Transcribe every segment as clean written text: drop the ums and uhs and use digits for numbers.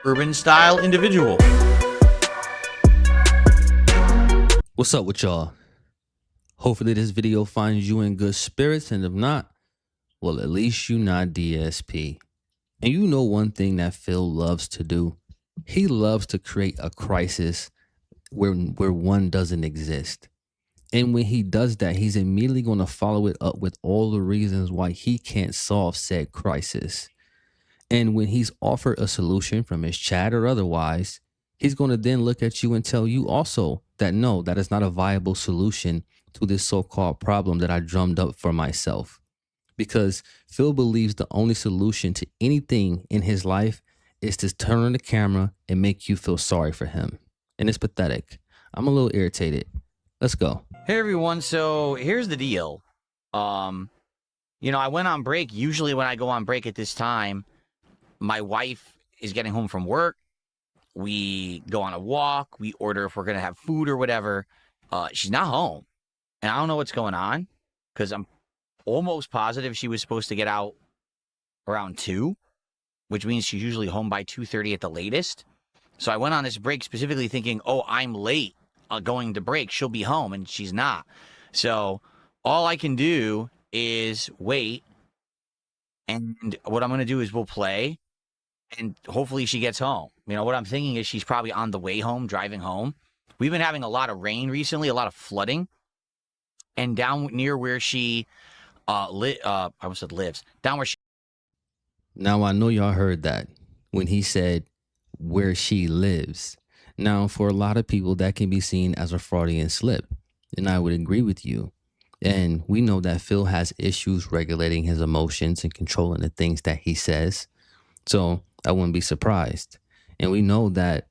urban style individual. What's up with y'all? Hopefully this video finds you in good spirits, and if not, well, at least you not DSP. And you know one thing that Phil loves to do? He loves to create a crisis where one doesn't exist. And when he does that, he's immediately going to follow it up with all the reasons why he can't solve said crisis. And when he's offered a solution from his chat or otherwise, he's going to then look at you and tell you also that no, that is not a viable solution to this so-called problem that I drummed up for myself. Because Phil believes the only solution to anything in his life is to turn on the camera and make you feel sorry for him. And it's pathetic. I'm a little irritated. Let's go. Hey everyone, so here's the deal. I went on break. Usually when I go on break at this time, my wife is getting home from work. We go on a walk. We order if we're going to have food or whatever. She's not home. And I don't know what's going on because I'm almost positive she was supposed to get out around 2, which means she's usually home by 2:30 at the latest. So I went on this break specifically thinking, oh, I'm late going to break. She'll be home, and she's not. So all I can do is wait. And what I'm going to do is we'll play. And hopefully she gets home. You know, what I'm thinking is she's probably on the way home, driving home. We've been having a lot of rain recently, a lot of flooding. And down near where she lives, down where she... Now, I know y'all heard that when he said where she lives. Now, for a lot of people, that can be seen as a Freudian slip. And I would agree with you. And we know that Phil has issues regulating his emotions and controlling the things that he says. So I wouldn't be surprised. And we know that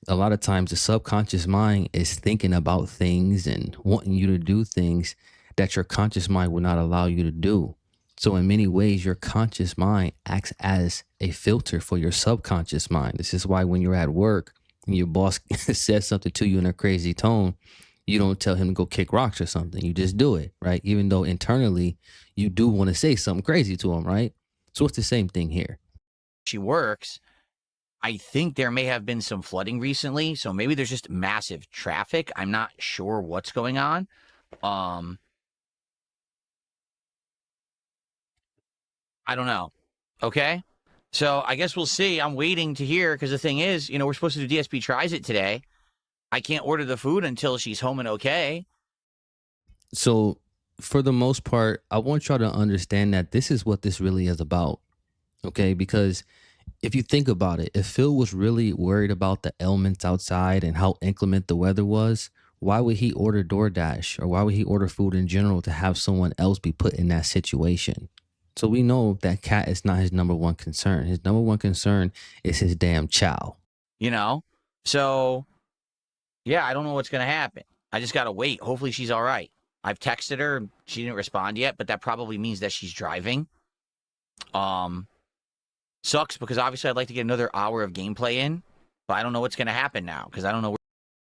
a lot of times the subconscious mind is thinking about things and wanting you to do things that your conscious mind will not allow you to do. So in many ways, your conscious mind acts as a filter for your subconscious mind. This is why when you're at work and your boss says something to you in a crazy tone, you don't tell him to go kick rocks or something. You just do it, right? Even though internally you do want to say something crazy to him, right? So it's the same thing here. She works. I think there may have been some flooding recently, so maybe there's just massive traffic. I'm not sure what's going on. I don't know. Okay? So I guess we'll see. I'm waiting to hear because the thing is, we're supposed to do DSP tries it today. I can't order the food until she's home and okay. So for the most part, I want y'all to understand that this is what this really is about. Okay? Because if you think about it, if Phil was really worried about the elements outside and how inclement the weather was, why would he order DoorDash or why would he order food in general to have someone else be put in that situation? So we know that cat is not his number one concern. His number one concern is his damn chow. So yeah, I don't know what's going to happen. I just got to wait. Hopefully she's all right. I've texted her. She didn't respond yet, but that probably means that she's driving. Sucks because obviously I'd like to get another hour of gameplay in, but I don't know what's going to happen now because I don't know.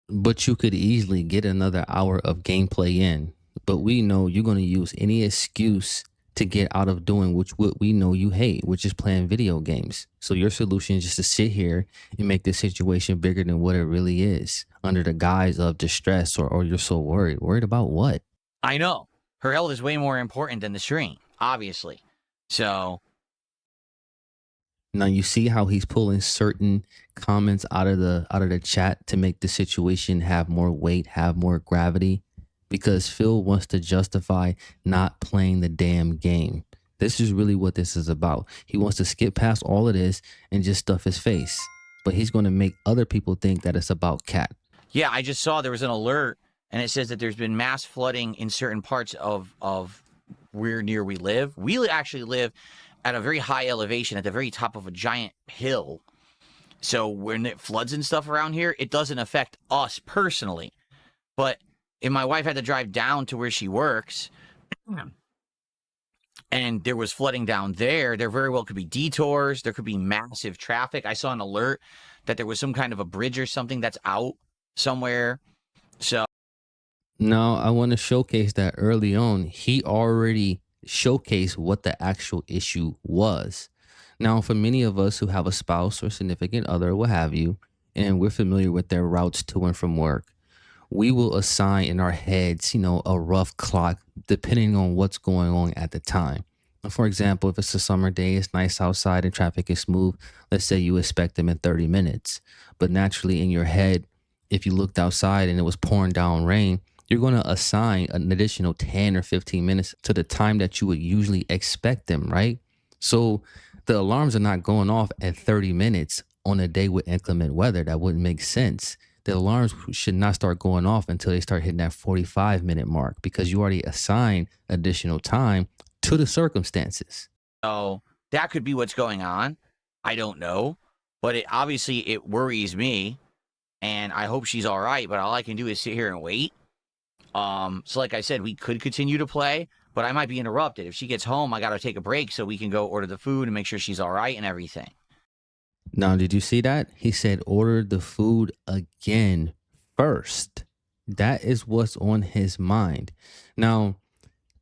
But you could easily get another hour of gameplay in. But we know you're going to use any excuse to get out of doing what we know you hate, which is playing video games. So your solution is just to sit here and make this situation bigger than what it really is under the guise of distress or you're so worried. Worried about what? I know. Her health is way more important than the stream, obviously. So... Now you see how he's pulling certain comments out of the chat to make the situation have more weight, have more gravity, because Phil wants to justify not playing the damn game. This is really what this is about. He wants to skip past all of this and just stuff his face, but he's going to make other people think that it's about cat. Yeah, I just saw there was an alert and it says that there's been mass flooding in certain parts of where near we live. We actually live at a very high elevation at the very top of a giant hill. So when it floods and stuff around here, it doesn't affect us personally. But if my wife had to drive down to where she works and there was flooding down there very well could be detours. There could be massive traffic. I saw an alert that there was some kind of a bridge or something that's out somewhere. So now I want to showcase that early on, he already showcase what the actual issue was. Now, for many of us who have a spouse or significant other, what have you, and we're familiar with their routes to and from work, we will assign in our heads, a rough clock depending on what's going on at the time. For example, if it's a summer day, it's nice outside and traffic is smooth. Let's say you expect them in 30 minutes. But naturally, in your head, if you looked outside and it was pouring down rain, you're going to assign an additional 10 or 15 minutes to the time that you would usually expect them, right? So the alarms are not going off at 30 minutes on a day with inclement weather. That wouldn't make sense. The alarms should not start going off until they start hitting that 45-minute mark because you already assigned additional time to the circumstances. So that could be what's going on. I don't know, but it worries me, and I hope she's all right. But all I can do is sit here and wait. So like I said, we could continue to play, but I might be interrupted. If she gets home, I got to take a break so we can go order the food and make sure she's all right and everything. Now, did you see that? He said order the food again first. That is what's on his mind. Now,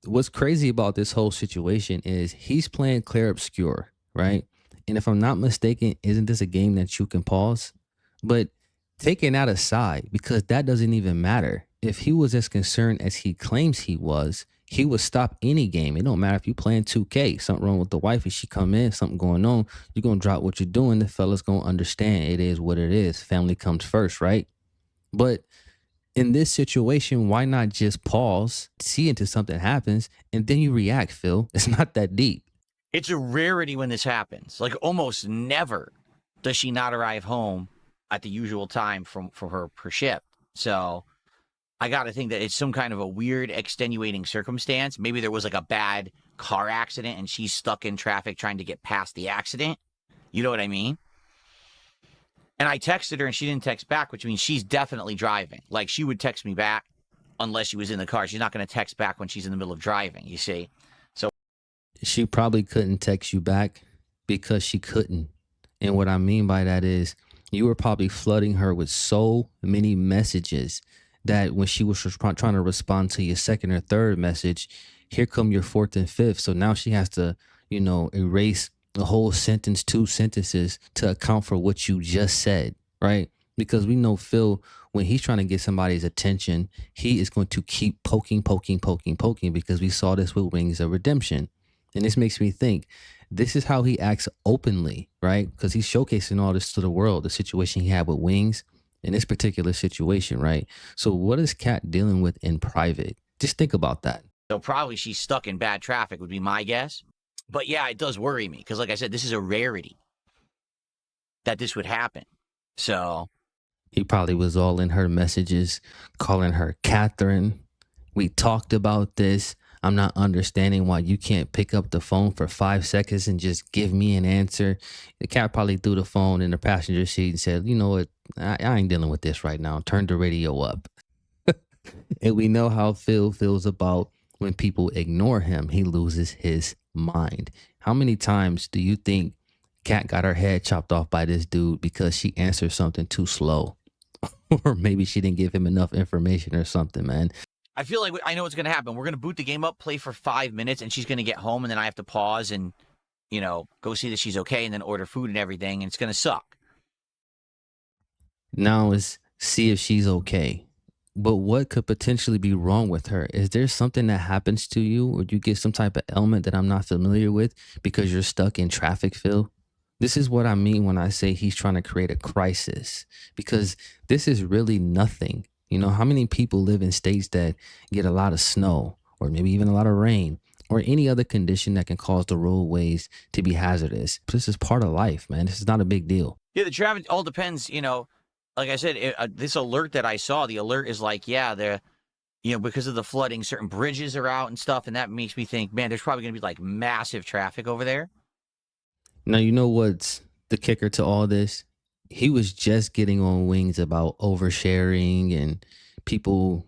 what's crazy about this whole situation is he's playing Clair Obscur, right? And if I'm not mistaken, isn't this a game that you can pause? But taking that aside, because that doesn't even matter. If he was as concerned as he claims he would stop any game. It don't matter if you playing 2K, something wrong with the wife, if she come in, something going on, you're gonna drop what you're doing. The fella's gonna understand it is what it is. Family comes first, right? But in this situation, why not just pause, see until something happens, and then you react, Phil? It's not that deep. It's a rarity when this happens. Like almost never does she not arrive home at the usual time from her shift. So I got to think that it's some kind of a weird extenuating circumstance. Maybe there was like a bad car accident and she's stuck in traffic trying to get past the accident. You know what I mean? And I texted her and she didn't text back, which means she's definitely driving. Like she would text me back unless she was in the car. She's not going to text back when she's in the middle of driving, you see? So She probably couldn't text you back because she couldn't. And what I mean by that is you were probably flooding her with so many messages that when she was trying to respond to your second or third message, here come your fourth and fifth. So now she has to, erase a whole sentence, two sentences to account for what you just said, right? Because we know Phil, when he's trying to get somebody's attention, he is going to keep poking because we saw this with Wings of Redemption. And this makes me think this is how he acts openly, right? Because he's showcasing all this to the world, the situation he had with Wings in this particular situation, right? So what is Kat dealing with in private? Just think about that. probably she's stuck in bad traffic would be my guess. But yeah, it does worry me because like I said, this is a rarity that this would happen. So he probably was all in her messages, calling her Catherine. We talked about this. I'm not understanding why you can't pick up the phone for 5 seconds and just give me an answer. The cat probably threw the phone in the passenger seat and said, you know what, I ain't dealing with this right now. Turn the radio up. And we know how Phil feels about when people ignore him. He loses his mind. How many times do you think Kat got her head chopped off by this dude because she answered something too slow? Or maybe she didn't give him enough information or something, man. I feel like I know what's going to happen. We're going to boot the game up, play for 5 minutes, and she's going to get home, and then I have to pause and, go see that she's okay, and then order food and everything, and it's going to suck. Now is see if she's okay. But what could potentially be wrong with her? Is there something that happens to you, or do you get some type of ailment that I'm not familiar with because you're stuck in traffic, Phil? This is what I mean when I say he's trying to create a crisis, because this is really nothing. How many people live in states that get a lot of snow or maybe even a lot of rain or any other condition that can cause the roadways to be hazardous? This is part of life, man. This is not a big deal. Yeah, the traffic all depends, like I said, this alert that I saw, the alert is like, yeah, because of the flooding, certain bridges are out and stuff. And that makes me think, man, there's probably going to be like massive traffic over there. Now, you know what's the kicker to all this? He was just getting on Wings about oversharing and people,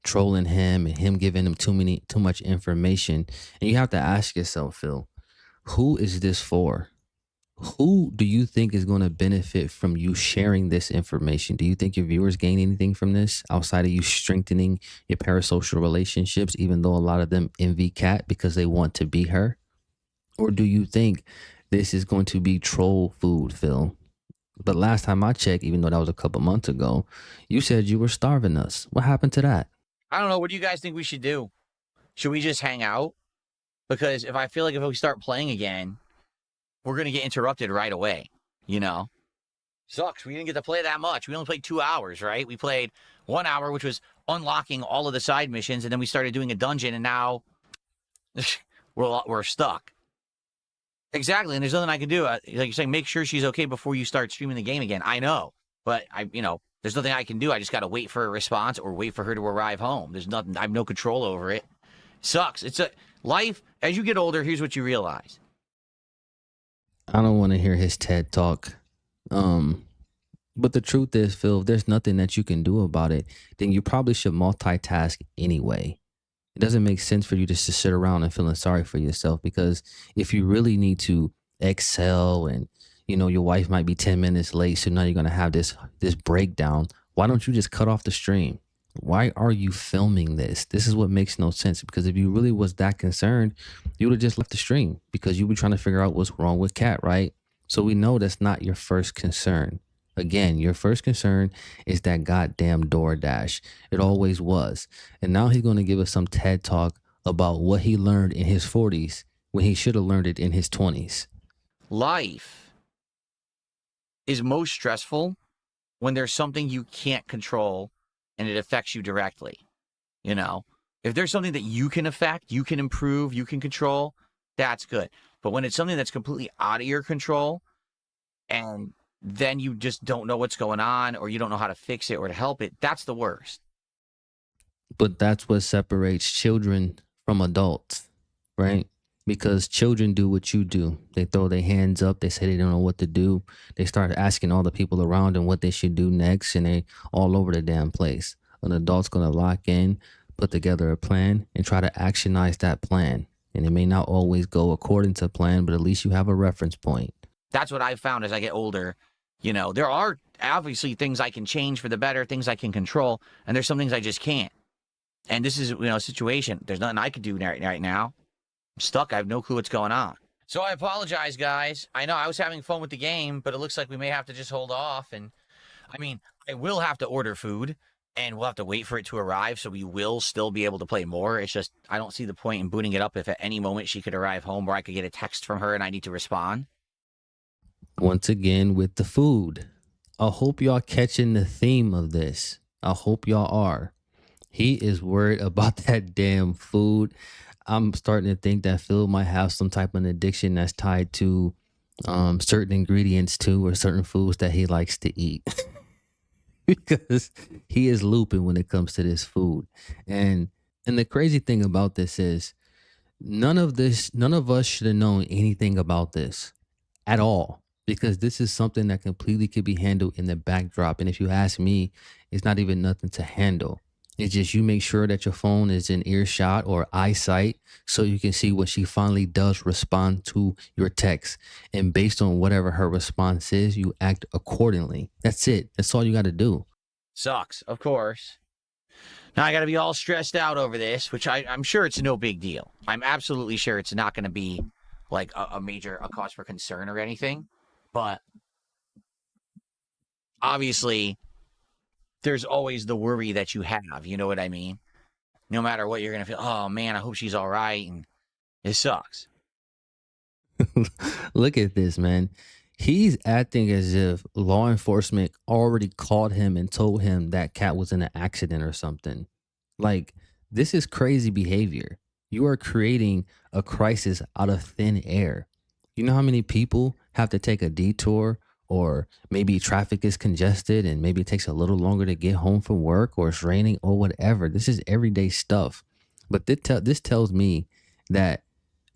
trolling him and him giving him too much information. And you have to ask yourself, Phil, who is this for? Who do you think is going to benefit from you sharing this information? Do you think your viewers gain anything from this outside of you strengthening your parasocial relationships, even though a lot of them envy Kat because they want to be her? Or do you think this is going to be troll food, Phil. But last time I checked, even though that was a couple months ago, you said you were starving us. What happened to that? I don't know. What do you guys think we should do? Should we just hang out? Because if I feel like if we start playing again, we're going to get interrupted right away, you know? Sucks. We didn't get to play that much. We only played 2 hours, right? We played 1 hour, which was unlocking all of the side missions, and then we started doing a dungeon, and now we're stuck. Exactly, and there's nothing I can do. Like you're saying, make sure she's okay before you start streaming the game again. I know, but there's nothing I can do. I just got to wait for a response or wait for her to arrive home. There's nothing. I have no control over it. Sucks. It's a life. As you get older, here's what you realize. I don't want to hear his TED talk. But the truth is, Phil, if there's nothing that you can do about it, then you probably should multitask anyway. It doesn't make sense for you just to sit around and feeling sorry for yourself, because if you really need to excel and your wife might be 10 minutes late, so now you're going to have this breakdown, why don't you just cut off the stream? Why are you filming this? This is what makes no sense, because if you really was that concerned, you would have just left the stream, because you were trying to figure out what's wrong with Cat, right? So we know that's not your first concern. Again, your first concern is that goddamn DoorDash. It always was. And now he's going to give us some TED talk about what he learned in his 40s when he should have learned it in his 20s. Life is most stressful when there's something you can't control and it affects you directly. If there's something that you can affect, you can improve, you can control, that's good. But when it's something that's completely out of your control, and then you just don't know what's going on, or you don't know how to fix it or to help it, that's the worst. But that's what separates children from adults, right? Because children do what you do. They throw their hands up. They say they don't know what to do. They start asking all the people around them what they should do next, and they all over the damn place. An adult's going to lock in, put together a plan, and try to actionize that plan. And it may not always go according to plan, but at least you have a reference point. That's what I've found as I get older. There are obviously things I can change for the better, things I can control, and there's some things I just can't. And this is, a situation. There's nothing I can do right now. I'm stuck. I have no clue what's going on. So I apologize, guys. I know I was having fun with the game, but it looks like we may have to just hold off. And I will have to order food, and we'll have to wait for it to arrive, so we will still be able to play more. It's just, I don't see the point in booting it up if at any moment she could arrive home where I could get a text from her and I need to respond. Once again with the food. I hope y'all catching the theme of this. I hope y'all are. He is worried about that damn food. I'm starting to think that Phil might have some type of addiction that's tied to certain ingredients too, or certain foods that he likes to eat. Because he is looping when it comes to this food. And the crazy thing about this is none of us should have known anything about this at all, because this is something that completely could be handled in the backdrop. And if you ask me, it's not even nothing to handle. It's just you make sure that your phone is in earshot or eyesight so you can see when she finally does respond to your text. And based on whatever her response is, you act accordingly. That's it. That's all you got to do. Sucks, of course. Now I got to be all stressed out over this, which I'm sure it's no big deal. I'm absolutely sure it's not going to be like a major cause for concern or anything. But obviously, there's always the worry that you have. You know what I mean? No matter what, you're going to feel, oh, man, I hope she's all right. And it sucks. Look at this, man. He's acting as if law enforcement already called him and told him that Cat was in an accident or something. Like, this is crazy behavior. You are creating a crisis out of thin air. You know how many people have to take a detour, or maybe traffic is congested and maybe it takes a little longer to get home from work, or it's raining or whatever. This is everyday stuff. But this tells me that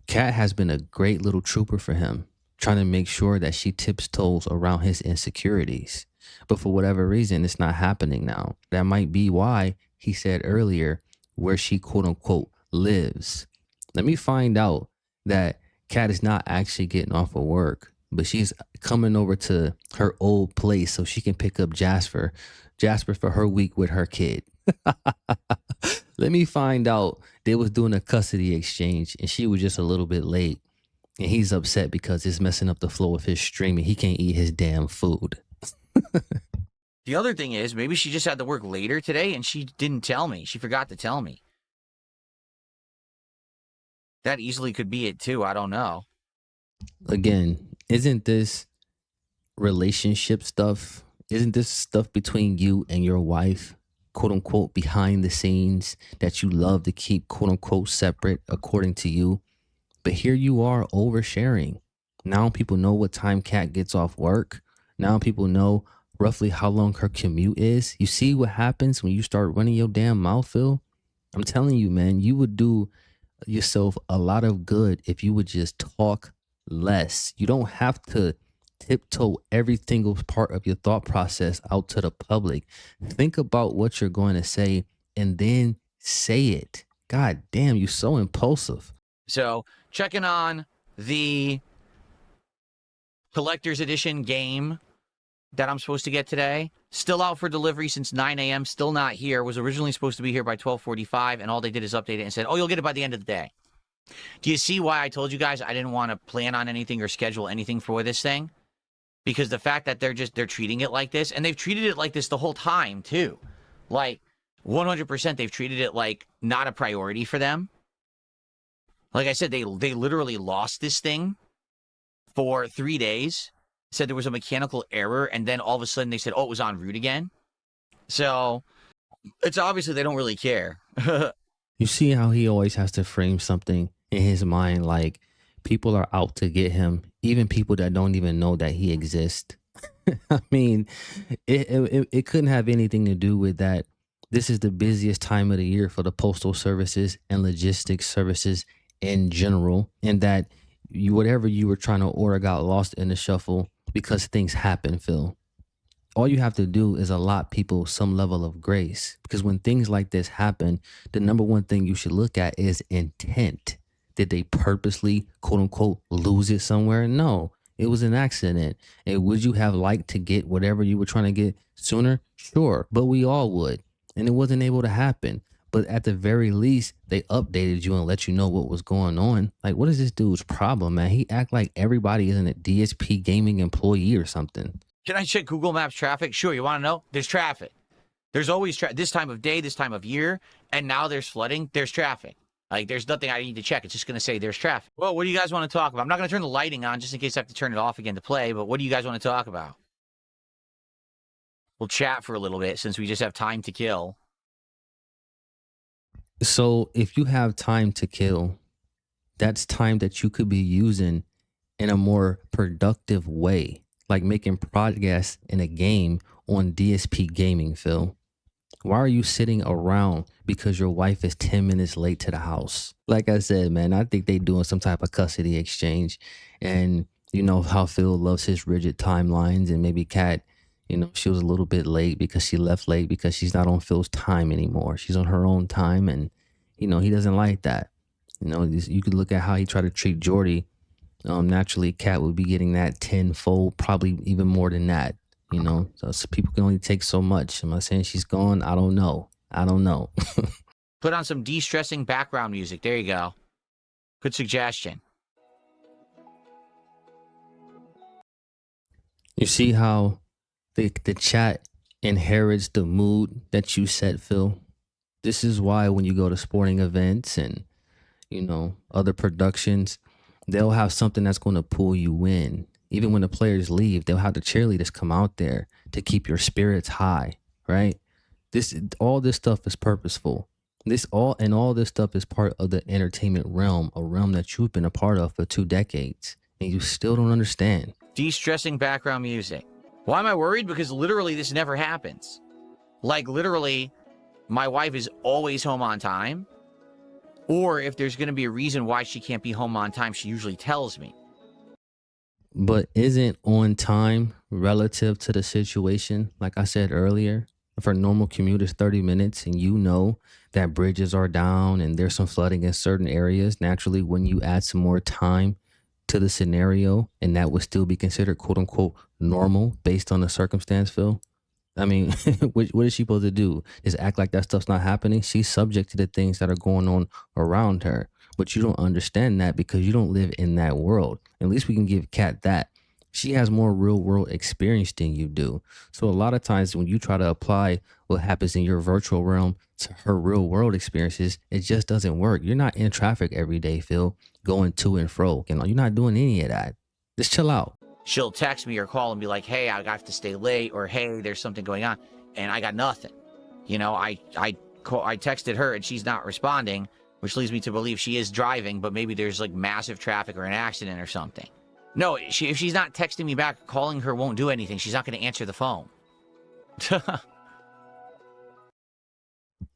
Cat has been a great little trooper for him, trying to make sure that she tips toes around his insecurities. But for whatever reason, it's not happening now. That might be why he said earlier where she quote unquote lives. Let me find out that Cat is not actually getting off of work, but she's coming over to her old place so she can pick up Jasper for her week with her kid. Let me find out they was doing a custody exchange and she was just a little bit late. And he's upset because it's messing up the flow of his stream and he can't eat his damn food. The other thing is, maybe she just had to work later today and she didn't tell me. She forgot to tell me. That easily could be it too. I don't know. Again, isn't this relationship stuff? Isn't this stuff between you and your wife, quote unquote, behind the scenes that you love to keep, quote unquote, separate according to you? But here you are oversharing. Now people know what time Cat gets off work. Now people know roughly how long her commute is. You see what happens when you start running your damn mouth, Phil? I'm telling you, man, you would do yourself a lot of good if you would just talk less. You don't have to tiptoe every single part of your thought process out to the public. Think about what you're going to say and then say it. God damn, you're so impulsive. So, checking on the collector's edition game that I'm supposed to get today. Still out for delivery since 9 a.m. Still not here. Was originally supposed to be here by 12:45, and all they did is update it and said, oh, you'll get it by the end of the day. Do you see why I told you guys I didn't want to plan on anything or schedule anything for this thing? Because the fact that they're treating it like this, and they've treated it like this the whole time, too. Like, 100% they've treated it like not a priority for them. Like I said, they literally lost this thing for 3 days. Said there was a mechanical error, and then all of a sudden they said, oh, it was en route again. So it's obviously they don't really care. You see how he always has to frame something in his mind like people are out to get him, even people that don't even know that he exists. I mean, it couldn't have anything to do with that. This is the busiest time of the year for the postal services and logistics services in general, and that whatever you were trying to order got lost in the shuffle because things happen, Phil. All you have to do is allot people some level of grace, because when things like this happen, the number one thing you should look at is intent. Did they purposely, quote unquote, lose it somewhere? No, it was an accident. And would you have liked to get whatever you were trying to get sooner? Sure, but we all would. And it wasn't able to happen. But at the very least, they updated you and let you know what was going on. Like, what is this dude's problem, man? He act like everybody isn't a DSP gaming employee or something. Can I check Google Maps traffic? Sure, you want to know? There's traffic. There's always this time of day, this time of year, and now there's flooding. There's traffic. Like, there's nothing I need to check. It's just going to say there's traffic. Well, what do you guys want to talk about? I'm not going to turn the lighting on just in case I have to turn it off again to play, but what do you guys want to talk about? We'll chat for a little bit since we just have time to kill. So if you have time to kill, that's time that you could be using in a more productive way, like making progress in a game on DSP gaming, Phil. Why are you sitting around because your wife is 10 minutes late to the house? Like I said, man, I think they doing some type of custody exchange. And you know how Phil loves his rigid timelines, and maybe Kat, you know, she was a little bit late because she left late because she's not on Phil's time anymore. She's on her own time, and you know, he doesn't like that. You know, you could look at how he tried to treat Jordy. Naturally, Kat would be getting that tenfold, probably even more than that. You know, so people can only take so much. Am I saying she's gone? I don't know. I don't know. Put on some de-stressing background music. There you go. Good suggestion. You see how the chat inherits the mood that you set, Phil? This is why when you go to sporting events and, you know, other productions, they'll have something that's going to pull you in. Even when the players leave, they'll have the cheerleaders come out there to keep your spirits high, right? All this stuff is purposeful. All this stuff is part of the entertainment realm, a realm that you've been a part of for 2 decades, and you still don't understand. De-stressing background music. Why am I worried? Because literally this never happens. Like, literally, my wife is always home on time. Or if there's going to be a reason why she can't be home on time, she usually tells me. But isn't on time relative to the situation? Like I said earlier, if our normal commute is 30 minutes and you know that bridges are down and there's some flooding in certain areas, naturally, when you add some more time to the scenario, and that would still be considered quote unquote normal based on the circumstance, Phil. I mean, what is she supposed to do? Just act like that stuff's not happening? She's subject to the things that are going on around her. But you don't understand that because you don't live in that world. At least we can give Kat that. She has more real world experience than you do. So a lot of times when you try to apply what happens in your virtual realm to her real world experiences, it just doesn't work. You're not in traffic every day, Phil, going to and fro. You know, you're not doing any of that. Just chill out. She'll text me or call and be like, hey, I have to stay late, or hey, there's something going on, and I got nothing. You know, I texted her and she's not responding, which leads me to believe she is driving, but maybe there's like massive traffic or an accident or something. No, if she's not texting me back, calling her won't do anything. She's not going to answer the phone.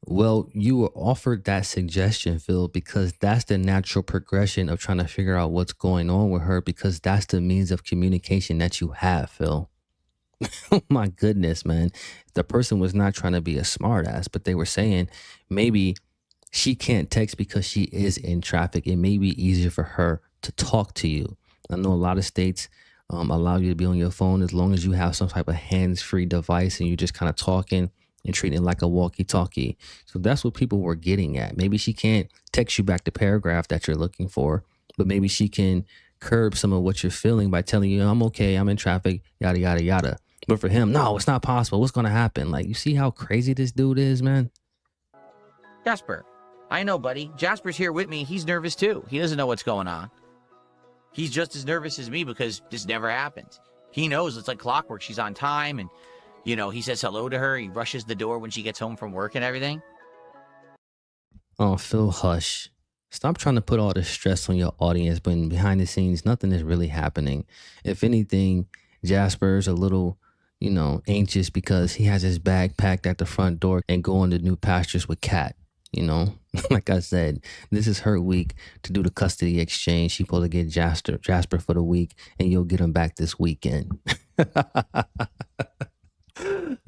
Well, you were offered that suggestion, Phil, because that's the natural progression of trying to figure out what's going on with her, because that's the means of communication that you have, Phil. Oh my goodness, man. The person was not trying to be a smartass, but they were saying maybe she can't text because she is in traffic. It may be easier for her to talk to you. I know a lot of states allow you to be on your phone as long as you have some type of hands-free device and you're just kind of talking and treating it like a walkie-talkie. So that's what people were getting at. Maybe she can't text you back the paragraph that you're looking for, but maybe she can curb some of what you're feeling by telling you, I'm okay, I'm in traffic, yada, yada, yada. But for him, no, it's not possible. What's going to happen? Like, you see how crazy this dude is, man? Jasper, I know, buddy. Jasper's here with me. He's nervous too. He doesn't know what's going on. He's just as nervous as me because this never happens. He knows it's like clockwork. She's on time and, you know, he says hello to her. He rushes the door when she gets home from work and everything. Oh, Phil, hush. Stop trying to put all the stress on your audience, but behind the scenes, nothing is really happening. If anything, Jasper's a little, you know, anxious because he has his bag packed at the front door and going to new pastures with Kat. You know, like I said, this is her week to do the custody exchange. She's supposed to get Jasper for the week, and you'll get him back this weekend.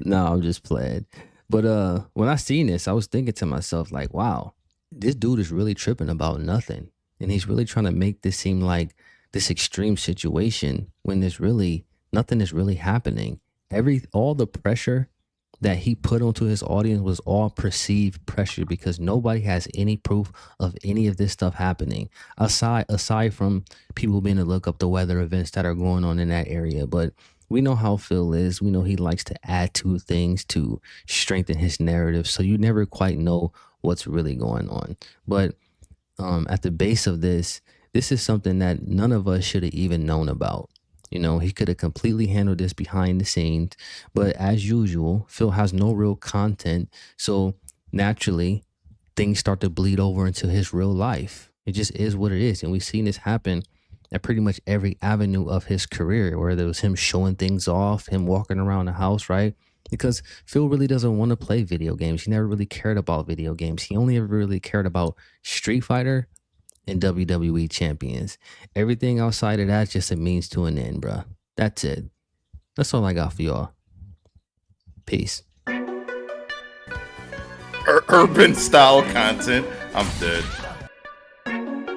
No, I'm just playing. But when I seen this, I was thinking to myself, like, wow, this dude is really tripping about nothing. And he's really trying to make this seem like this extreme situation when there's really nothing is really happening. All the pressure that he put onto his audience was all perceived pressure because nobody has any proof of any of this stuff happening aside from people being to look up the weather events that are going on in that area. But we know how Phil is. We know he likes to add to things to strengthen his narrative. So you never quite know what's really going on. But at the base of this is something that none of us should have even known about. You know, he could have completely handled this behind the scenes, but as usual, Phil has no real content. So naturally, things start to bleed over into his real life. It just is what it is. And we've seen this happen at pretty much every avenue of his career, where there was him showing things off, him walking around the house, right? Because Phil really doesn't want to play video games. He never really cared about video games. He only ever really cared about Street Fighter and WWE champions. Everything outside of that's just a means to an end, bruh. That's it. That's all I got for y'all. Peace. Urban style content. I'm dead.